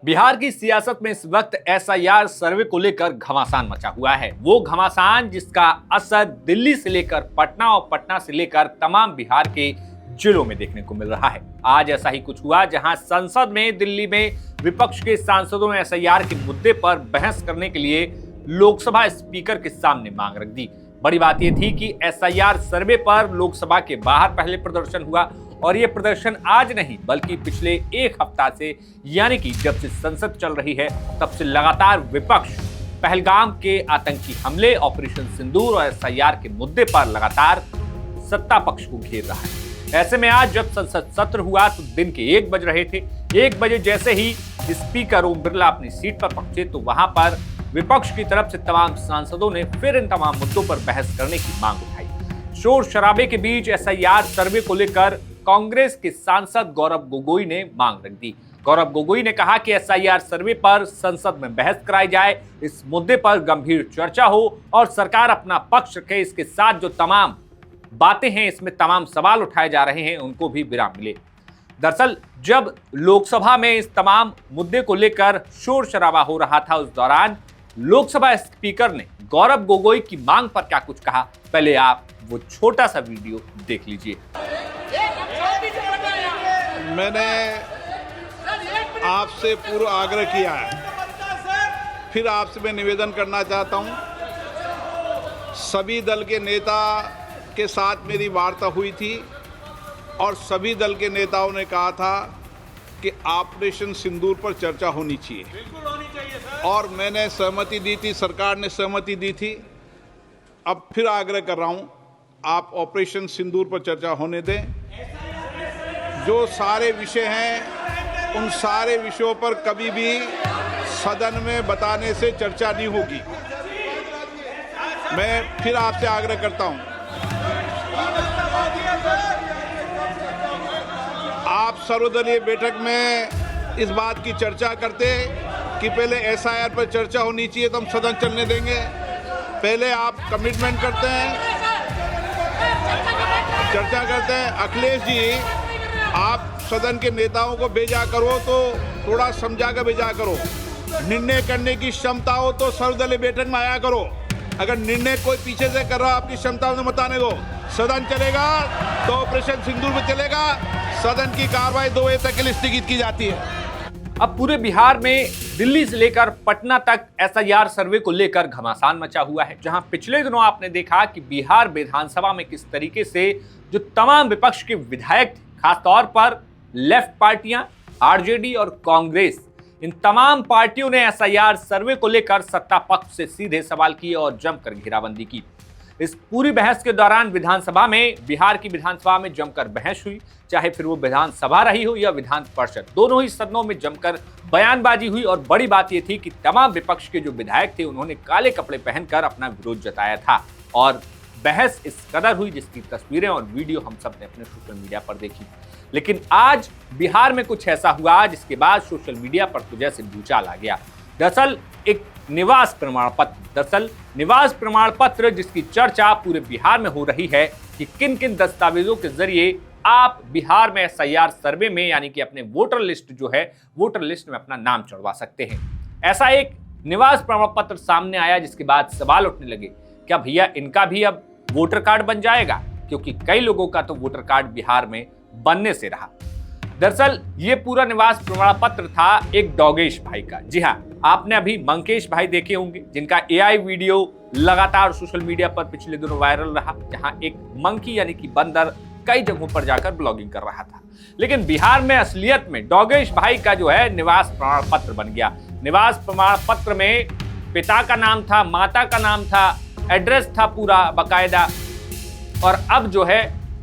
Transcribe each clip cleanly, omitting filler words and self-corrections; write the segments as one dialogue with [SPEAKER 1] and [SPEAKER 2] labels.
[SPEAKER 1] बिहार की सियासत में इस वक्त एसआईआर सर्वे को लेकर घमासान मचा हुआ है। वो घमासान जिसका असर दिल्ली से लेकर पटना और पटना से लेकर तमाम बिहार के जिलों में देखने को मिल रहा है। आज ऐसा ही कुछ हुआ जहां संसद में दिल्ली में विपक्ष के सांसदों ने एसआईआर के मुद्दे पर बहस करने के लिए लोकसभा स्पीकर के सामने मांग रख दी। बड़ी बात यह थी कि एसआईआर सर्वे पर लोकसभा के बाहर पहले प्रदर्शन हुआ और ये प्रदर्शन आज नहीं बल्कि पिछले एक हफ्ता से यानी कि जब से संसद चल रही है तब से लगातार विपक्ष पहलगाम के आतंकी हमले, ऑपरेशन सिंदूर और एसआईआर के मुद्दे पर लगातार सत्ता पक्ष को घेर रहा है। ऐसे में आज जब संसद सत्र हुआ तो दिन के 1 बज रहे थे। 1 बजे जैसे ही स्पीकर ओम बिरला अपनी सीट पर पहुंचे तो वहां पर विपक्ष की तरफ से तमाम सांसदों ने फिर इन तमाम मुद्दों पर बहस करने की मांग उठाई। शोर शराबे के बीच एसआईआर सर्वे को लेकर कांग्रेस के सांसद गौरव गोगोई ने मांग रख दी। गौरव गोगोई ने कहा कि एसआईआर सर्वे पर संसद में बहस कराई जाए, इस मुद्दे पर गंभीर चर्चा हो और सरकार अपना पक्ष रखे। इसके साथ जो तमाम बातें हैं, इसमें तमाम सवाल उठाए जा रहे हैं, उनको भी विराम मिले। दरअसल जब लोकसभा में इस तमाम मुद्दे को लेकर शोर शराबा हो रहा था, उस दौरान लोकसभा स्पीकर ने गौरव गोगोई की मांग पर क्या कुछ कहा, पहले आप वो छोटा सा वीडियो देख लीजिए।
[SPEAKER 2] मैंने आपसे पूर्व आग्रह किया है, फिर आपसे मैं निवेदन करना चाहता हूं। सभी दल के नेता के साथ मेरी वार्ता हुई थी और सभी दल के नेताओं ने कहा था कि ऑपरेशन सिंदूर पर चर्चा होनी चाहिए। बिल्कुल होनी चाहिए सर। और मैंने सहमति दी थी, सरकार ने सहमति दी थी। अब फिर आग्रह कर रहा हूं, आप ऑपरेशन सिंदूर पर चर्चा होने दें। जो सारे विषय हैं उन सारे विषयों पर कभी भी सदन में बताने से चर्चा नहीं होगी। मैं फिर आपसे आग्रह करता हूं, आप सर्वदलीय बैठक में इस बात की चर्चा करते कि पहले एसआईआर पर चर्चा होनी चाहिए तो हम सदन चलने देंगे। पहले आप कमिटमेंट करते हैं, चर्चा करते हैं। अखिलेश जी, आप सदन के नेताओं को भेजा करो तो थोड़ा समझा कर भेजा करो। निर्णय करने की क्षमता हो तो सर्वदलीय बैठक में आया करो। अगर निर्णय कोई पीछे से कर रहा हो, आपकी क्षमता में बताने दो। सदन चलेगा तो ऑपरेशन सिंदूर में चलेगा। सदन की कार्रवाई 2 बजे तक के लिए स्थगित की जाती है।
[SPEAKER 1] अब पूरे बिहार में दिल्ली से लेकर पटना तक एसआईआर सर्वे को लेकर घमासान मचा हुआ है, जहां पिछले दिनों आपने देखा कि बिहार विधानसभा में किस तरीके से जो तमाम विपक्ष के विधायक थे, खासतौर पर लेफ्ट पार्टियां, आरजेडी और कांग्रेस, इन तमाम पार्टियों ने एसआईआर सर्वे को लेकर सत्ता पक्ष से सीधे सवाल किए और जमकर घेराबंदी की। इस पूरी बहस के दौरान विधानसभा में, बिहार की विधानसभा में जमकर बहस हुई, चाहे फिर वो विधानसभा रही हो या विधान परिषद, दोनों ही सदनों में जमकर बयानबाजी हुई। और बड़ी बात यह थी कि तमाम विपक्ष के जो विधायक थे उन्होंने काले कपड़े पहनकर अपना विरोध जताया था और बहस इस कदर हुई जिसकी तस्वीरें और वीडियो हम सब ने अपने सोशल मीडिया पर देखी। लेकिन आज बिहार में कुछ ऐसा हुआ जिसके बाद सोशल मीडिया पर तो जैसे भूचाल आ गया। दरअसल एक निवास प्रमाण पत्र जिसकी चर्चा पूरे बिहार में हो रही है कि किन किन दस्तावेजों के जरिए आप बिहार में एसआईआर सर्वे में यानी कि अपने वोटर लिस्ट जो है, वोटर लिस्ट में अपना नाम चढ़वा सकते हैं। ऐसा एक निवास प्रमाण पत्र सामने आया जिसके बाद सवाल उठने लगे, क्या भैया इनका भी अब वोटर कार्ड बन जाएगा? क्योंकि कई लोगों का तो वोटर कार्ड बिहार में बनने से रहा। दरअसल ये पूरा निवास प्रमाण पत्र था एक डॉगेश भाई का। जी हाँ, आपने अभी मंकेश भाई देखे होंगे जिनका एआई वीडियो लगातार सोशल मीडिया पर पिछले दिनों वायरल रहा, जहां एक मंकी यानी कि बंदर कई जगहों पर जाकर ब्लॉगिंग कर रहा था। लेकिन बिहार में असलियत में डॉगेश भाई का जो है निवास प्रमाण पत्र बन गया। निवास प्रमाण पत्र में पिता का नाम था, माता का नाम था, एड्रेस था पूरा बाकायदा। और अब जो है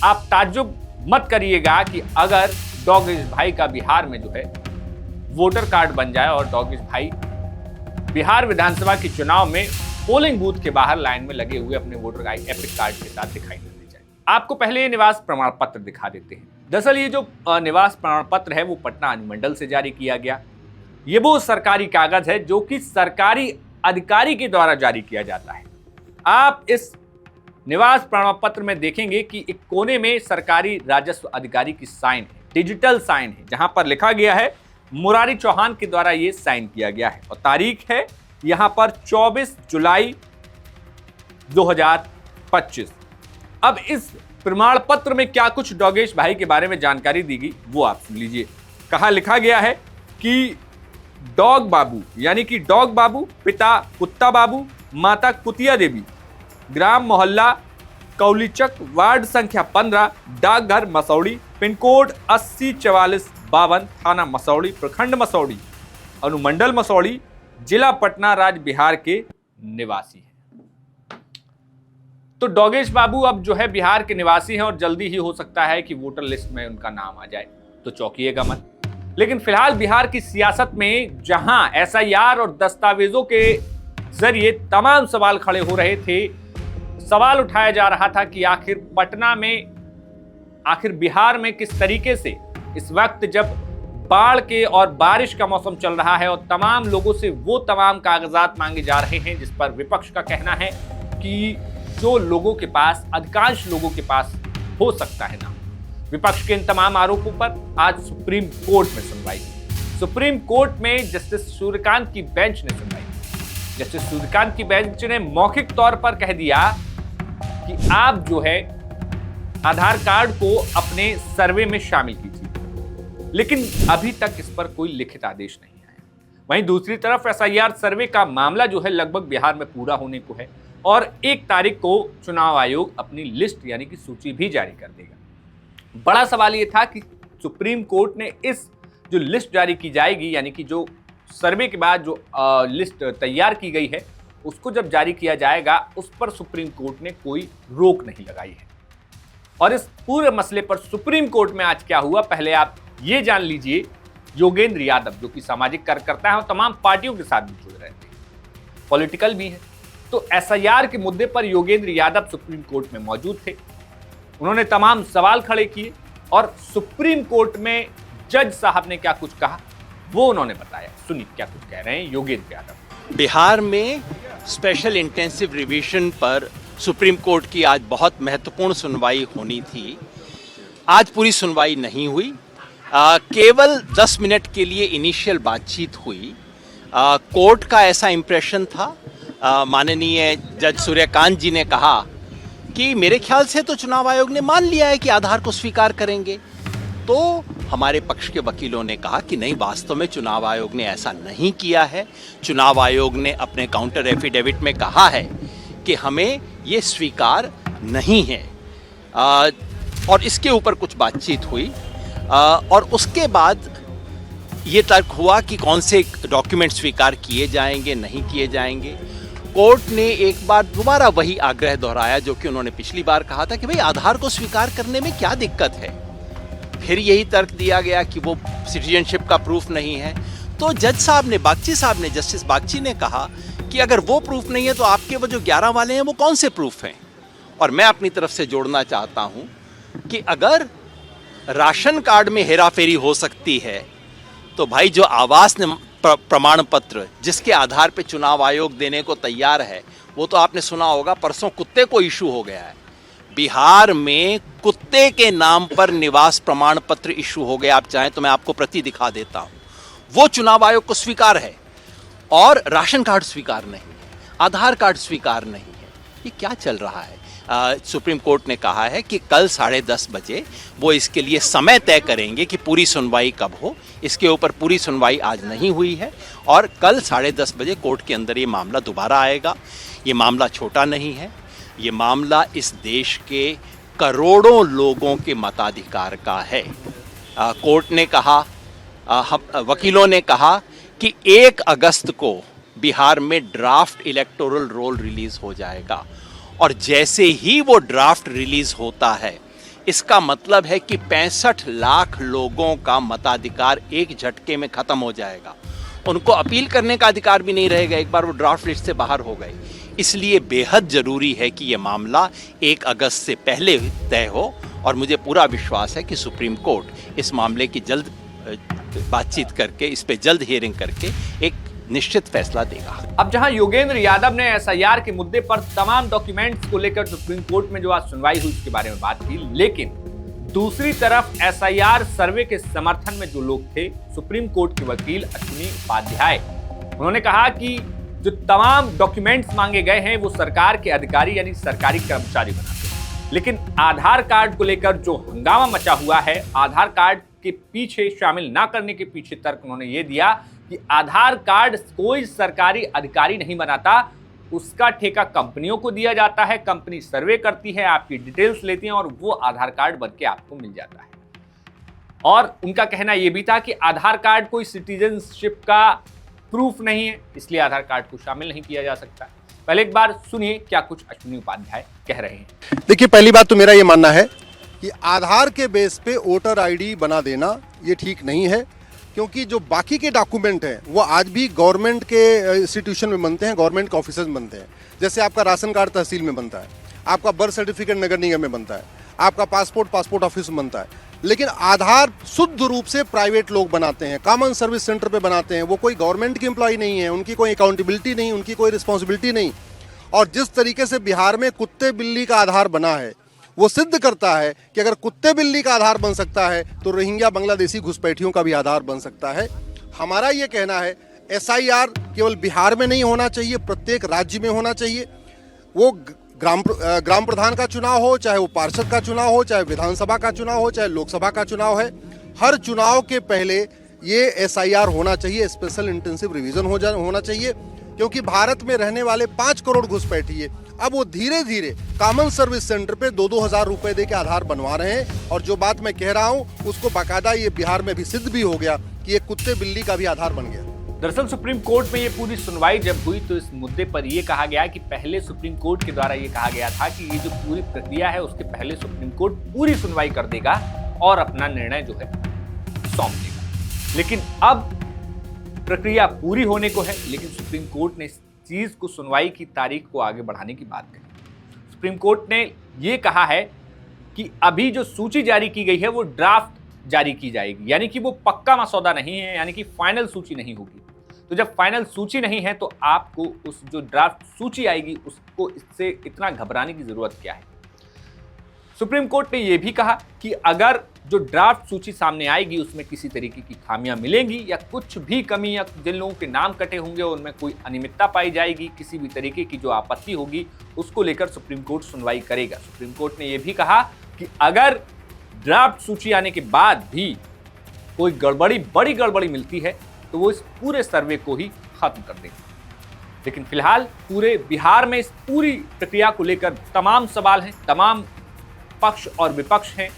[SPEAKER 1] आप ताज्जुब मत करिएगा कि अगर डॉगेश भाई का बिहार में जो है वोटर कार्ड बन जाए और डॉगेश भाई बिहार विधानसभा के चुनाव में पोलिंग बूथ के बाहर लाइन में लगे हुए अपने वोटर एपिक कार्ड के साथ दिखाई न दे जाए। आपको पहले ये निवास प्रमाण पत्र दिखा देते हैं। दरअसल ये जो निवास प्रमाण पत्र है वो पटना अनुमंडल से जारी किया गया। ये वो सरकारी कागज है जो कि सरकारी अधिकारी के द्वारा जारी किया जाता है। आप इस निवास प्रमाण पत्र में देखेंगे कि एक कोने में सरकारी राजस्व अधिकारी की साइन है, डिजिटल साइन है, जहां पर लिखा गया है मुरारी चौहान के द्वारा ये साइन किया गया है और तारीख है यहां पर 24 जुलाई 2025। अब इस प्रमाण पत्र में क्या कुछ डोगेश भाई के बारे में जानकारी दी गई वो आप सुन लीजिए। कहां लिखा गया है कि डॉग बाबू यानी कि डॉग बाबू, पिता कुत्ता बाबू, माता कुतिया देवी, ग्राम मोहल्ला कौलीचक, वार्ड संख्या 15, डाकघर मसौड़ी, पिन कोड 804452, थाना मसौड़ी, प्रखंड मसौड़ी, अनुमंडल मसौड़ी, जिला पटना, राज्य बिहार के निवासी हैं। तो डोगेश बाबू अब जो है बिहार के निवासी हैं और जल्दी ही हो सकता है कि वोटर लिस्ट में उनका नाम आ जाए, तो चौंकिएगा मत। लेकिन फिलहाल बिहार की सियासत में जहां एसआईआर और दस्तावेजों के जरिए तमाम सवाल खड़े हो रहे थे, सवाल उठाया जा रहा था कि आखिर पटना में, आखिर बिहार में किस तरीके से इस वक्त जब बाढ़ के और बारिश का मौसम चल रहा है और तमाम लोगों से वो तमाम कागजात मांगे जा रहे हैं जिस पर विपक्ष का कहना है कि जो लोगों के पास, अधिकांश लोगों के पास हो सकता है नाम। विपक्ष के इन तमाम आरोपों पर आज सुप्रीम कोर्ट में सुनवाई हुई। सुप्रीम कोर्ट में जस्टिस सूर्यकांत की बेंच ने सुनवाई की। जस्टिस सूर्यकांत की बेंच ने मौखिक तौर पर कह दिया कि आप जो है आधार कार्ड को अपने सर्वे में शामिल कीजिए, लेकिन अभी तक इस पर कोई लिखित आदेश नहीं आया। वहीं दूसरी तरफ एसआईआर सर्वे का मामला जो है लगभग बिहार में पूरा होने को है और 1 तारीख को चुनाव आयोग अपनी लिस्ट यानी कि सूची भी जारी कर देगा। बड़ा सवाल यह था कि सुप्रीम कोर्ट ने इस जो लिस्ट जारी की जाएगी, यानी कि जो सर्वे के बाद जो लिस्ट तैयार की गई है उसको जब जारी किया जाएगा, उस पर सुप्रीम कोर्ट ने कोई रोक नहीं लगाई है। और इस पूरे मसले पर सुप्रीम कोर्ट में आज क्या हुआ, पहले आप ये जान लीजिए। योगेंद्र यादव जो कि सामाजिक कार्यकर्ता है और तमाम पार्टियों के साथ भी जुड़ रहे थे, पॉलिटिकल भी है, तो एसआईआर के मुद्दे पर योगेंद्र यादव सुप्रीम कोर्ट में मौजूद थे। उन्होंने तमाम सवाल खड़े किए और सुप्रीम कोर्ट में जज साहब ने क्या कुछ कहा वो उन्होंने बताया। सुनिए क्या कुछ कह रहे हैं योगेंद्र यादव।
[SPEAKER 3] बिहार में स्पेशल इंटेंसिव रिवीजन पर सुप्रीम कोर्ट की आज बहुत महत्वपूर्ण सुनवाई होनी थी। आज पूरी सुनवाई नहीं हुई, केवल 10 मिनट के लिए इनिशियल बातचीत हुई। कोर्ट का ऐसा इम्प्रेशन था, माननीय जज सूर्यकांत जी ने कहा कि मेरे ख्याल से तो चुनाव आयोग ने मान लिया है कि आधार को स्वीकार करेंगे। तो हमारे पक्ष के वकीलों ने कहा कि नहीं, वास्तव में चुनाव आयोग ने ऐसा नहीं किया है। चुनाव आयोग ने अपने काउंटर एफिडेविट में कहा है कि हमें ये स्वीकार नहीं है। और इसके ऊपर कुछ बातचीत हुई और उसके बाद ये तर्क हुआ कि कौन से डॉक्यूमेंट स्वीकार किए जाएंगे, नहीं किए जाएंगे। कोर्ट ने एक बार दोबारा वही आग्रह दोहराया जो कि उन्होंने पिछली बार कहा था कि भाई आधार को स्वीकार करने में क्या दिक्कत है। फिर यही तर्क दिया गया कि वो सिटीजनशिप का प्रूफ नहीं है। तो जज साहब ने, बागची साहब ने, जस्टिस बागची ने कहा कि अगर वो प्रूफ नहीं है तो आपके वो जो 11 वाले हैं वो कौन से प्रूफ हैं। और मैं अपनी तरफ से जोड़ना चाहता हूं कि अगर राशन कार्ड में हेराफेरी हो सकती है तो भाई जो आवास प्रमाण पत्र जिसके आधार पे चुनाव आयोग देने को तैयार है, वो तो आपने सुना होगा, परसों कुत्ते को इशू हो गया है। बिहार में कुत्ते के नाम पर निवास प्रमाण पत्र इशू हो गया। आप चाहें तो मैं आपको प्रति दिखा देता हूं। वो चुनाव आयोग को स्वीकार है और राशन कार्ड स्वीकार नहीं है, आधार कार्ड स्वीकार नहीं है। ये क्या चल रहा है? सुप्रीम कोर्ट ने कहा है कि कल 10:30 बजे वो इसके लिए समय तय करेंगे कि पूरी सुनवाई कब हो। इसके ऊपर पूरी सुनवाई आज नहीं हुई है और कल 10:30 बजे कोर्ट के अंदर ये मामला दोबारा आएगा। ये मामला छोटा नहीं है, ये मामला इस देश के करोड़ों लोगों के मताधिकार का है। कोर्ट ने कहा, वकीलों ने कहा कि 1 अगस्त को बिहार में ड्राफ्ट इलेक्टोरल रोल रिलीज हो जाएगा और जैसे ही वो ड्राफ्ट रिलीज होता है, इसका मतलब है कि 65 लाख लोगों का मताधिकार एक झटके में खत्म हो जाएगा। उनको अपील करने का अधिकार भी नहीं रहेगा एक बार वो ड्राफ्ट लिस्ट से बाहर हो गए। इसलिए बेहद जरूरी है कि ये मामला 1 अगस्त से पहले तय हो और मुझे पूरा विश्वास है कि सुप्रीम कोर्ट इस मामले की जल्द बातचीत करके, इस पे जल्द हियरिंग करके एक निश्चित फैसला देगा।
[SPEAKER 1] अब जहां योगेंद्र यादव ने एसआईआर के मुद्दे पर तमाम डॉक्यूमेंट्स को लेकर सुप्रीम कोर्ट में जो आज सुनवाई हुई उसके बारे में बात की, लेकिन दूसरी तरफ एसआईआर सर्वे के समर्थन में जो लोग थे, सुप्रीम कोर्ट के वकील अश्विनी उपाध्याय, उन्होंने कहा कि जो तमाम डॉक्यूमेंट्स मांगे गए हैं वो सरकार के अधिकारी यानी सरकारी कर्मचारी बनाते हैं। लेकिन आधार कार्ड को लेकर जो हंगामा मचा हुआ है, आधार कार्ड के पीछे शामिल ना करने के पीछे तर्क उन्होंने ये दिया कि आधार कार्ड कोई सरकारी अधिकारी नहीं बनाता, उसका ठेका कंपनियों को दिया जाता है, कंपनी सर्वे करती है, आपकी डिटेल्स लेती है और वो आधार कार्ड बनके आपको मिल जाता है। और उनका कहना यह भी था कि आधार कार्ड कोई सिटीजनशिप का प्रूफ नहीं है, इसलिए आधार कार्ड को शामिल नहीं किया जा सकता। पहले एक बार सुनिए क्या कुछ अश्विनी उपाध्याय कह रहे हैं।
[SPEAKER 4] देखिए, पहली बात तो मेरा ये मानना है कि आधार के बेस पे वोटर आईडी बना देना ये ठीक नहीं है, क्योंकि जो बाकी के डॉक्यूमेंट हैं वो आज भी गवर्नमेंट के इंस्टीट्यूशन में बनते हैं, गवर्नमेंट के ऑफिसर्स में बनते हैं। जैसे आपका राशन कार्ड तहसील में बनता है, आपका बर्थ सर्टिफिकेट नगर निगम में बनता है, आपका पासपोर्ट ऑफिस में बनता है। लेकिन आधार शुद्ध रूप से प्राइवेट लोग बनाते हैं, कॉमन सर्विस सेंटर पे बनाते हैं। वो कोई गवर्नमेंट की एम्प्लॉय नहीं है, उनकी कोई अकाउंटेबिलिटी नहीं, उनकी कोई रिस्पॉन्सिबिलिटी नहीं। और जिस तरीके से बिहार में कुत्ते बिल्ली का आधार बना है, वो सिद्ध करता है कि अगर कुत्ते बिल्ली का आधार बन सकता है तो रोहिंग्या बांग्लादेशी घुसपैठियों का भी आधार बन सकता है। हमारा ये कहना है एसआईआर केवल बिहार में नहीं होना चाहिए, प्रत्येक राज्य में होना चाहिए। वो ग्राम प्रधान का चुनाव हो, चाहे वो पार्षद का चुनाव हो, चाहे विधानसभा का चुनाव हो, चाहे लोकसभा का चुनाव है, हर चुनाव के पहले ये एसआईआर होना चाहिए, स्पेशल इंटेंसिव रिवीजन होना चाहिए। क्योंकि भारत में रहने वाले 5 करोड़ घुसपैठिए अब वो धीरे धीरे कॉमन सर्विस सेंटर पे 2-2 हज़ार रुपए दे के आधार बनवा रहे हैं। और जो बात मैं कह रहा हूँ उसको बाकायदा ये बिहार में भी सिद्ध भी हो गया कि ये कुत्ते बिल्ली का भी आधार बन गया।
[SPEAKER 1] दरअसल सुप्रीम कोर्ट में ये पूरी सुनवाई जब हुई तो इस मुद्दे पर यह कहा गया कि पहले सुप्रीम कोर्ट के द्वारा ये कहा गया था कि ये जो पूरी प्रक्रिया है उसके पहले सुप्रीम कोर्ट पूरी सुनवाई कर देगा और अपना निर्णय जो है सौंप देगा। लेकिन अब प्रक्रिया पूरी होने को है, लेकिन सुप्रीम कोर्ट ने इस चीज को, सुनवाई की तारीख को आगे बढ़ाने की बात कही। सुप्रीम कोर्ट ने यह कहा है कि अभी जो सूची जारी की गई है वो ड्राफ्ट जारी की जाएगी, यानी कि वो पक्का मसौदा नहीं है, यानी कि फाइनल सूची नहीं होगी। तो जब फाइनल सूची नहीं है तो आपको उस जो ड्राफ्ट सूची आएगी उसको इससे इतना घबराने की जरूरत क्या है। सुप्रीम कोर्ट ने यह भी कहा कि अगर जो ड्राफ्ट सूची सामने आएगी उसमें किसी तरीके की खामियां मिलेंगी या कुछ भी कमी या जिन लोगों के नाम कटे होंगे उनमें कोई अनियमितता पाई जाएगी, किसी भी तरीके की जो आपत्ति होगी उसको लेकर सुप्रीम कोर्ट सुनवाई करेगा। सुप्रीम कोर्ट ने यह भी कहा कि अगर ड्राफ्ट सूची आने के बाद भी कोई बड़ी गड़बड़ी मिलती है तो वो इस पूरे सर्वे को ही खत्म कर देंगे। लेकिन फिलहाल पूरे बिहार में इस पूरी प्रक्रिया को लेकर तमाम सवाल हैं, तमाम पक्ष और विपक्ष हैं,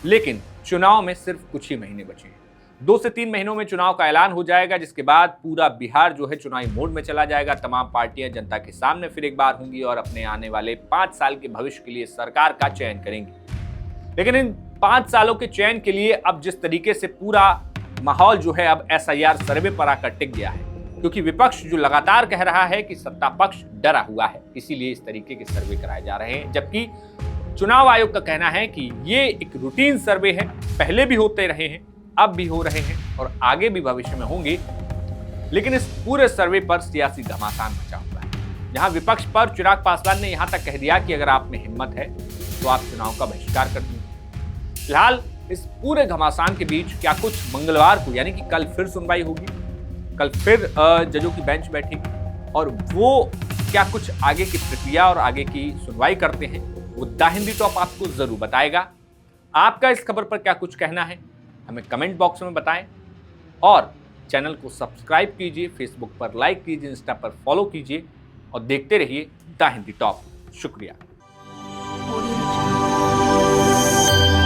[SPEAKER 1] लेकिन चुनाव में सिर्फ कुछ ही महीने बचे हैं। 2 से 3 महीनों में चुनाव का ऐलान हो जाएगा, जिसके बाद पूरा बिहार जो है चुनावी मोड में चला जाएगा। तमाम पार्टियां जनता के सामने फिर एक बार होंगी और अपने आने वाले 5 साल के भविष्य के लिए सरकार का चयन करेंगी। लेकिन इन 5 सालों के चयन के लिए अब जिस तरीके से पूरा माहौल जो है अब एसआईआर सर्वे पर आकर टिक गया है, क्योंकि विपक्ष जो लगातार कह रहा है कि सत्ता पक्ष डरा हुआ है, इसीलिए इस तरीके के सर्वे कराए जा रहे हैं। जबकि चुनाव आयोग का कहना है कि ये एक रूटीन सर्वे है, पहले भी होते रहे हैं, अब भी हो रहे हैं और आगे भी भविष्य में होंगे। लेकिन इस पूरे सर्वे पर सियासी घमासान मचा हुआ है, जहां विपक्ष पर चिराग पासवान ने यहां तक कह दिया कि अगर आप में हिम्मत है तो आप चुनाव का बहिष्कार कर दीजिए। फिलहाल इस पूरे घमासान के बीच क्या कुछ मंगलवार को, यानी कि कल फिर सुनवाई होगी, कल फिर जजों की बेंच बैठेगी और वो क्या कुछ आगे की प्रक्रिया और आगे की सुनवाई करते हैं वो द हिंदी टॉप आपको जरूर बताएगा। आपका इस खबर पर क्या कुछ कहना है हमें कमेंट बॉक्स में बताएं और चैनल को सब्सक्राइब कीजिए, फेसबुक पर लाइक कीजिए, इंस्टा पर फॉलो कीजिए और देखते रहिए द हिंदी टॉप। शुक्रिया।